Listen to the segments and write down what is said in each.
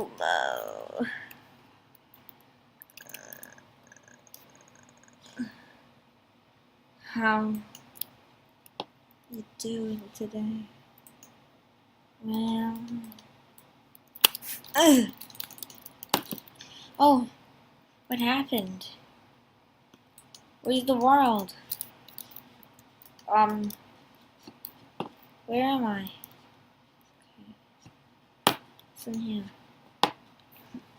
Hello. How you doing today? Well, ugh. Oh, what happened? Where's the world? Where am I? Okay. It's in here.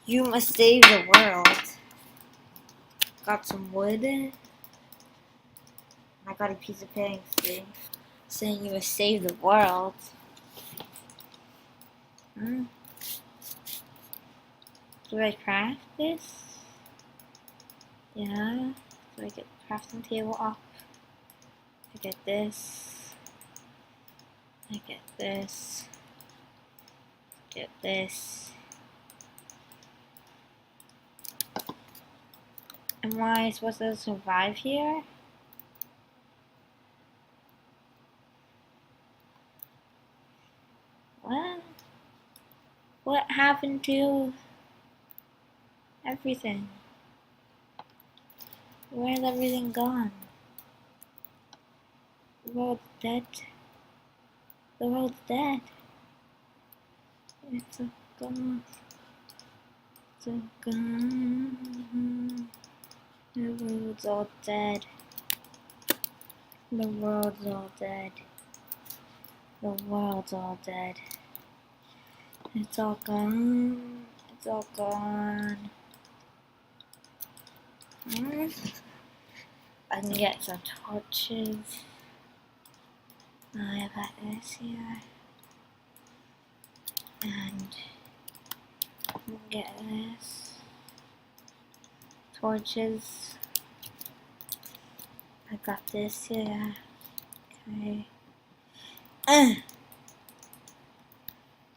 You must save the world. Got some wood. I got a piece of paper saying you must save the world. Hmm? Do I craft this? Yeah. Do I get the crafting table up? I get this. I get this. Get this. Am I supposed to survive here? What happened to everything? Where's everything gone? The world's dead. The world's dead. It's all gone. It's all gone. The world's all dead. The world's all dead. The world's all dead. It's all gone. It's all gone. I can get some torches. I got this here. And get this. Torches. I got this here. Okay.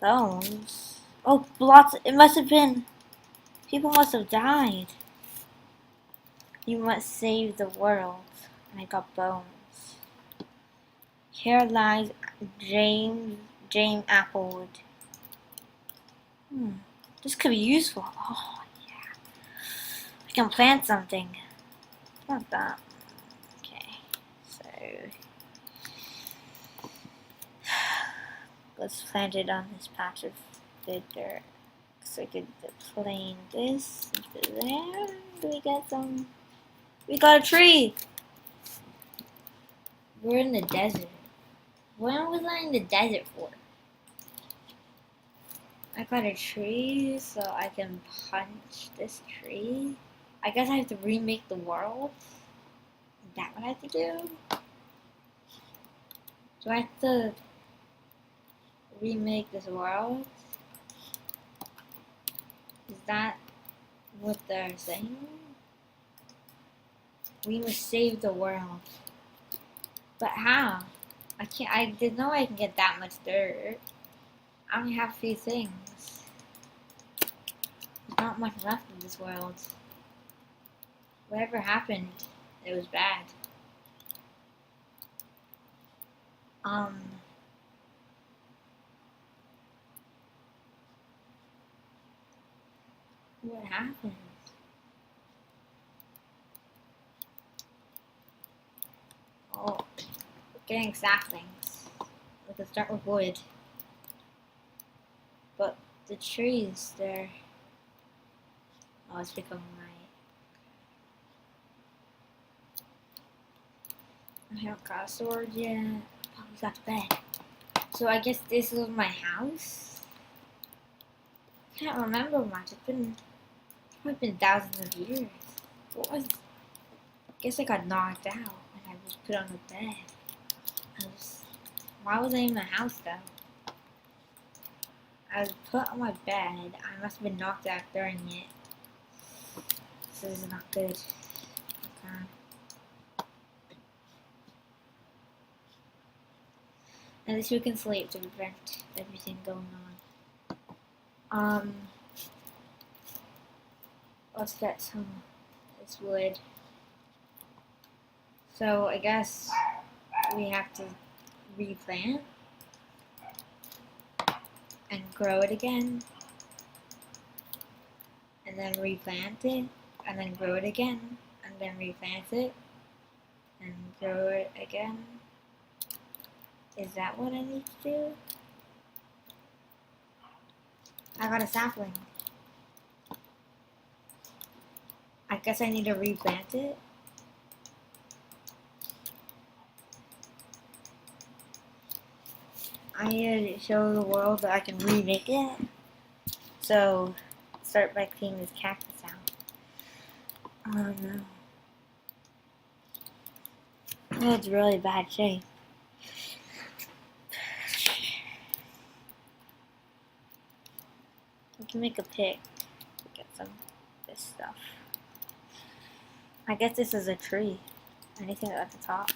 Bones. Oh, lots. It must have been. People must have died. You must save the world. And I got bones. Here lies James Applewood. This could be useful. Oh, yeah. I can plant something. Not that. Okay. So let's plant it on this patch of good dirt. So I could plane this into there. Do we get some? We got a tree! We're in the desert. When was I in the desert for? I got a tree, so I can punch this tree. I guess I have to remake the world. Is that what I have to do? Do I have to remake this world? Is that what they're saying? We must save the world. But how? I didn't know I can get that much dirt. I only have a few things. There's not much left in this world. Whatever happened, it was bad. What happened? Oh, we're getting saplings. We can start with wood. But the trees, they're... Oh, it's becoming night. I haven't got a sword yet. Oh, we got the bed. So I guess this was my house? I can't remember much. It's probably been thousands of years. What was... I guess I got knocked out when I was put on the bed. Why was I in my house though? I was put on my bed. I must have been knocked out during it. This is not good. Okay. At least we can sleep to prevent everything going on. Let's get some of this wood. So I guess we have to replant and grow it again. and then replant it, and then grow it again, and then replant it, and grow it again. Is that what I need to do? I got a sapling. I guess I need to replant it. I need to show the world that I can remake it. So, start by cleaning this cactus out. Oh no. It's really bad shape. We can make a pick to get some of this stuff. I guess this is a tree. Anything at the top?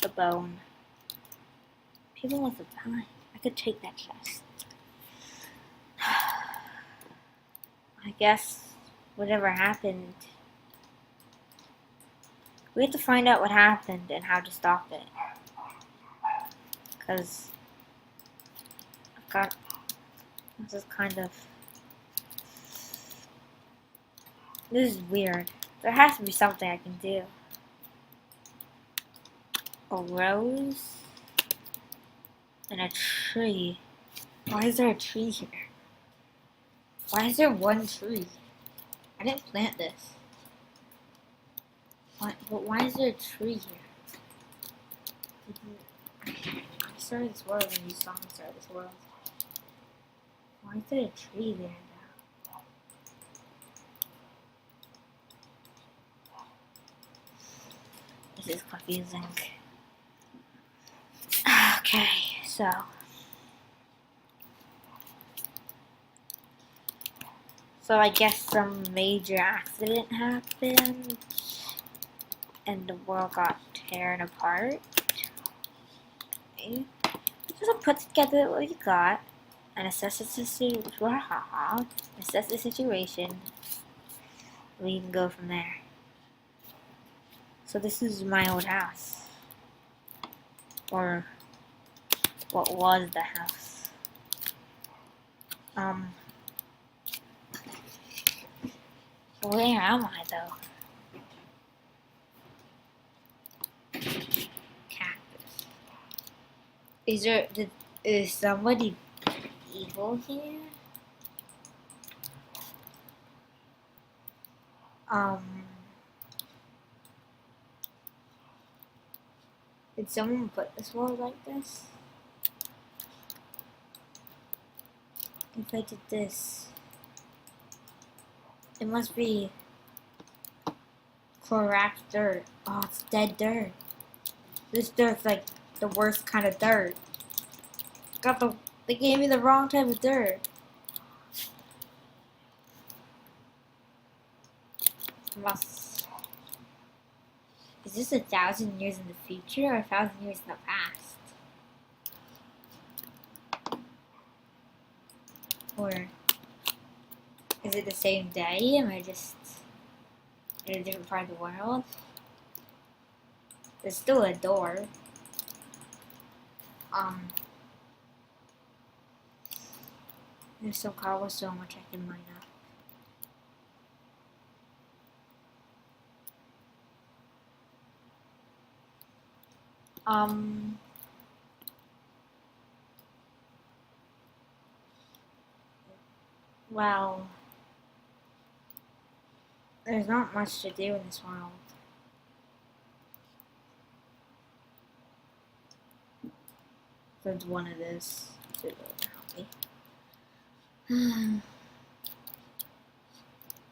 The bone. People want to die. I could take that chest. I guess whatever happened, we have to find out what happened and how to stop it. Because I've got, this is kind of, this is weird. There has to be something I can do. A rose and a tree. Why is there a tree here? Why is there one tree? I didn't plant this. But why is there a tree here? I started this world when you saw me start this world. Why is there a tree there now? This is confusing. Okay, so. So I guess some major accident happened and the world got torn apart. Okay. Just put together what you got and assess the situation. Assess the situation. We can go from there. So this is my old house. Or what was the house. Where am I though? Cactus. Is somebody evil here? Did someone put this world like this? If I did this, it must be cracked dirt. Oh, it's dead dirt. This dirt's like the worst kind of dirt. They gave me the wrong type of dirt. Is this 1,000 years in the future or 1,000 years in the past? Or is it the same day? Am I just in a different part of the world? There's still a door. There's some cobblestone which I can mine up. Well, there's not much to do in this world. There's one of this to help me.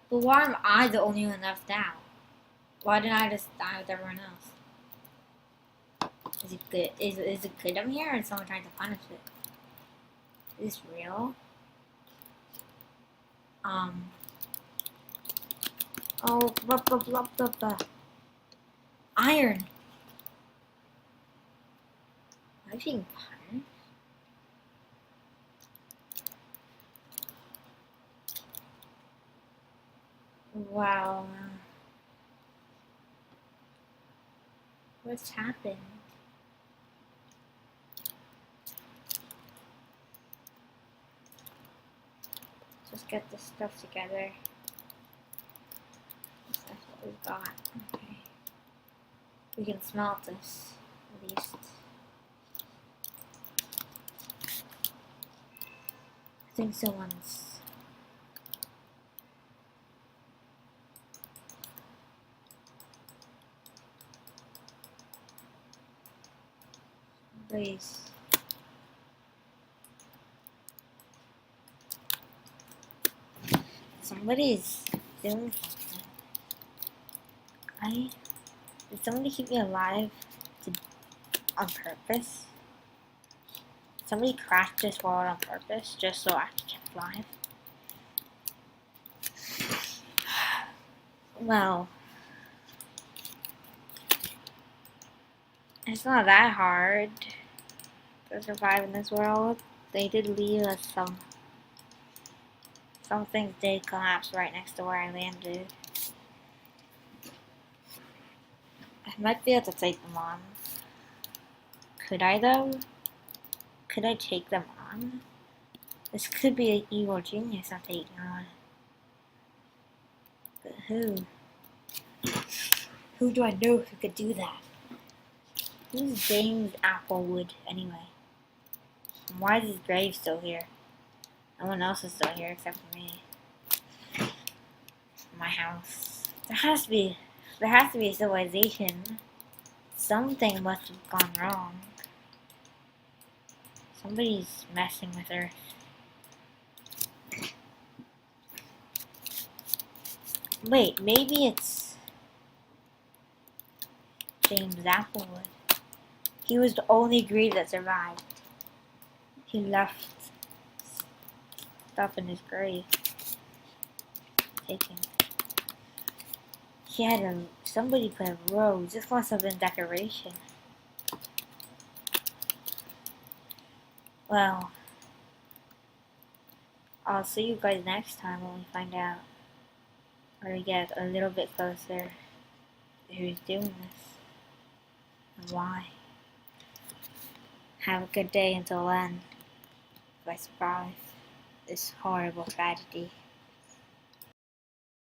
But why am I the only one left out? Why didn't I just die with everyone else? Is it good? Is it good I'm here, or is someone trying to punish it? Is this real? Oh, blah, blah, blah, blah, blah. Iron. I'm being punished. Wow. What's happened? Just get this stuff together. we've got. Okay. We can smelt this, at least. I think somebody's somebody's doing something. Did somebody keep me alive on purpose? Somebody crashed this world on purpose just so I could keep alive? Well, it's not that hard to survive in this world. They did leave us some things did collapse right next to where I landed. I might be able to take them on. Could I though? Could I take them on? This could be an evil genius I'm taking on. But who? Who do I know who could do that? Who's James Applewood anyway? And why is his grave still here? No one else is still here except for me. My house. There has to be a civilization. Something must have gone wrong. Somebody's messing with Earth. Wait, maybe it's James Applewood. He was the only grave that survived. He left stuff in his grave. Taken. He had somebody put a rose. This must have been decoration. Well, I'll see you guys next time when we find out. Or we get a little bit closer to who's doing this. And why. Have a good day until then. If I survive this horrible tragedy.